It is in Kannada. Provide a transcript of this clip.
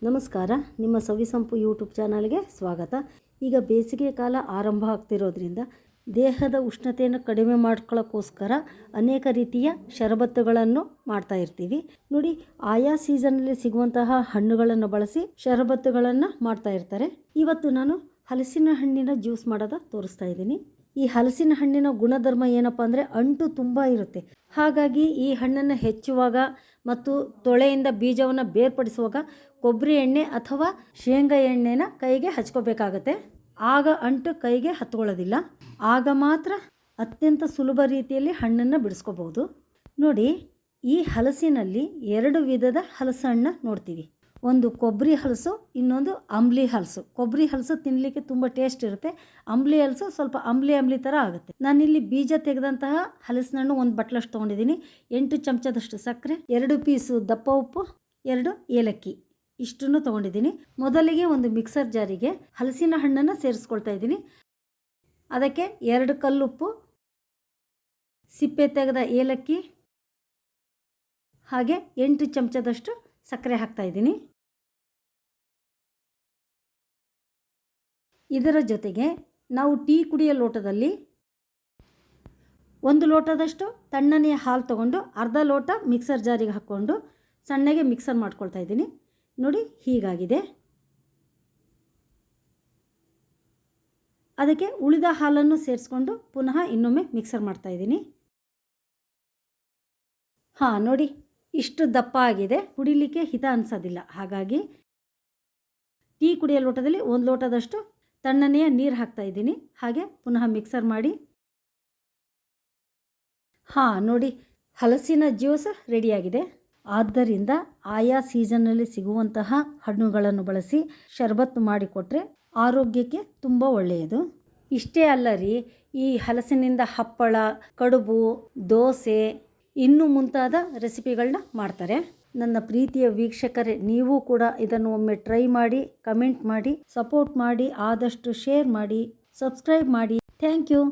ನಮಸ್ಕಾರ. ನಿಮ್ಮ ಸವಿಸಂಪು ಯೂಟ್ಯೂಬ್ ಚಾನಲ್ಗೆ ಸ್ವಾಗತ. ಈಗ ಬೇಸಿಗೆ ಕಾಲ ಆರಂಭ ಆಗ್ತಿರೋದ್ರಿಂದ ದೇಹದ ಉಷ್ಣತೆಯನ್ನು ಕಡಿಮೆ ಮಾಡ್ಕೊಳ್ಳೋಕ್ಕೋಸ್ಕರ ಅನೇಕ ರೀತಿಯ ಶರಬತ್ತುಗಳನ್ನು ಮಾಡ್ತಾ ಇರ್ತೀವಿ. ನೋಡಿ, ಆಯಾ ಸೀಸನ್ನಲ್ಲಿ ಸಿಗುವಂತಹ ಹಣ್ಣುಗಳನ್ನು ಬಳಸಿ ಶರಬತ್ತುಗಳನ್ನು ಮಾಡ್ತಾ ಇರ್ತಾರೆ. ಇವತ್ತು ನಾನು ಹಲಸಿನ ಹಣ್ಣಿನ ಜ್ಯೂಸ್ ಮಾಡೋದ ತೋರಿಸ್ತಾ ಇದ್ದೀನಿ. ಈ ಹಲಸಿನ ಹಣ್ಣಿನ ಗುಣಧರ್ಮ ಏನಪ್ಪ ಅಂದರೆ ಅಂಟು ತುಂಬ ಇರುತ್ತೆ. ಹಾಗಾಗಿ ಈ ಹಣ್ಣನ್ನು ಹೆಚ್ಚುವಾಗ ಮತ್ತು ತೊಳೆಯಿಂದ ಬೀಜವನ್ನು ಬೇರ್ಪಡಿಸುವಾಗ ಕೊಬ್ಬರಿ ಎಣ್ಣೆ ಅಥವಾ ಶೇಂಗಾ ಎಣ್ಣೆನ ಕೈಗೆ ಹಚ್ಕೋಬೇಕಾಗತ್ತೆ. ಆಗ ಅಂಟು ಕೈಗೆ ಹತ್ಕೊಳ್ಳೋದಿಲ್ಲ. ಆಗ ಮಾತ್ರ ಅತ್ಯಂತ ಸುಲಭ ರೀತಿಯಲ್ಲಿ ಹಣ್ಣನ್ನು ಬಿಡಿಸ್ಕೋಬಹುದು. ನೋಡಿ, ಈ ಹಲಸಿನಲ್ಲಿ 2 ವಿಧದ ಹಲಸನ್ನು ನೋಡ್ತೀವಿ. ಒಂದು ಕೊಬ್ಬರಿ ಹಲಸು, ಇನ್ನೊಂದು ಅಂಬ್ಲಿ ಹಲಸು. ಕೊಬ್ಬರಿ ಹಲಸು ತಿನ್ನಲಿಕ್ಕೆ ತುಂಬ ಟೇಸ್ಟ್ ಇರುತ್ತೆ. ಅಂಬ್ಲಿ ಹಲಸು ಸ್ವಲ್ಪ ಅಂಬ್ಲಿ ಥರ ಆಗುತ್ತೆ. ನಾನಿಲ್ಲಿ ಬೀಜ ತೆಗೆದಂತಹ ಹಲಸಿನ ಹಣ್ಣು 1 ಬಟ್ಲಷ್ಟು ತೊಗೊಂಡಿದ್ದೀನಿ. 8 ಚಮಚದಷ್ಟು ಸಕ್ಕರೆ, 2 ಪೀಸು ದಪ್ಪ ಉಪ್ಪು, 2 ಏಲಕ್ಕಿ, ಇಷ್ಟನ್ನು ತೊಗೊಂಡಿದ್ದೀನಿ. ಮೊದಲಿಗೆ ಒಂದು ಮಿಕ್ಸರ್ ಜಾರಿಗೆ ಹಲಸಿನ ಹಣ್ಣನ್ನು ಸೇರಿಸ್ಕೊಳ್ತಾ ಇದ್ದೀನಿ. ಅದಕ್ಕೆ 2 ಕಲ್ಲುಪ್ಪು, ಸಿಪ್ಪೆ ತೆಗೆದ ಏಲಕ್ಕಿ ಹಾಗೆ 8 ಚಮಚದಷ್ಟು ಸಕ್ಕರೆ ಹಾಕ್ತಾ ಇದ್ದೀನಿ. ಇದರ ಜೊತೆಗೆ ನಾವು ಟೀ ಕುಡಿಯೋ ಲೋಟದಲ್ಲಿ 1 ಲೋಟದಷ್ಟು ತಣ್ಣನೆಯ ಹಾಲು ತಗೊಂಡು ಅರ್ಧ ಲೋಟ ಮಿಕ್ಸರ್ ಜಾರಿಗೆ ಹಾಕ್ಕೊಂಡು ಸಣ್ಣಗೆ ಮಿಕ್ಸರ್ ಮಾಡ್ಕೊಳ್ತಾ ಇದ್ದೀನಿ. ನೋಡಿ, ಹೀಗಾಗಿದೆ. ಅದಕ್ಕೆ ಉಳಿದ ಹಾಲನ್ನು ಸೇರಿಸ್ಕೊಂಡು ಪುನಃ ಇನ್ನೊಮ್ಮೆ ಮಿಕ್ಸರ್ ಮಾಡ್ತಾ ಇದ್ದೀನಿ. ನೋಡಿ, ಇಷ್ಟು ದಪ್ಪ ಆಗಿದೆ. ಕುಡಿಲಿಕ್ಕೆ ಹಿತ ಅನಿಸೋದಿಲ್ಲ. ಹಾಗಾಗಿ ಟೀ ಕುಡಿಯೋ ಲೋಟದಲ್ಲಿ 1 ಲೋಟದಷ್ಟು ತಣ್ಣನೆಯ ನೀರು ಹಾಕ್ತಾ ಇದ್ದೀನಿ. ಹಾಗೆ ಪುನಃ ಮಿಕ್ಸರ್ ಮಾಡಿ ನೋಡಿ, ಹಲಸಿನ ಜ್ಯೂಸ್ ರೆಡಿಯಾಗಿದೆ. ಆದ್ದರಿಂದ ಆಯಾ ಸೀಸನ್ನಲ್ಲಿ ಸಿಗುವಂತಹ ಹಣ್ಣುಗಳನ್ನು ಬಳಸಿ ಶರಬತ್ತು ಮಾಡಿಕೊಟ್ರೆ ಆರೋಗ್ಯಕ್ಕೆ ತುಂಬ ಒಳ್ಳೆಯದು. ಇಷ್ಟೇ ಅಲ್ಲ ರೀ, ಈ ಹಲಸಿನಿಂದ ಹಪ್ಪಳ, ಕಡುಬು, ದೋಸೆ ಇನ್ನೂ ಮುಂತಾದ ರೆಸಿಪಿಗಳನ್ನ ಮಾಡ್ತಾರೆ. ನನ್ನ ಪ್ರೀತಿಯ ವೀಕ್ಷಕರೇ, ನೀವು ಕೂಡ ಇದನ್ನು ಒಮ್ಮೆ ಟ್ರೈ ಮಾಡಿ, ಕಮೆಂಟ್ ಮಾಡಿ, ಸಪೋರ್ಟ್ ಮಾಡಿ, ಆದಷ್ಟು ಶೇರ್ ಮಾಡಿ, ಸಬ್ಸ್ಕ್ರೈಬ್ ಮಾಡಿ. Thank you.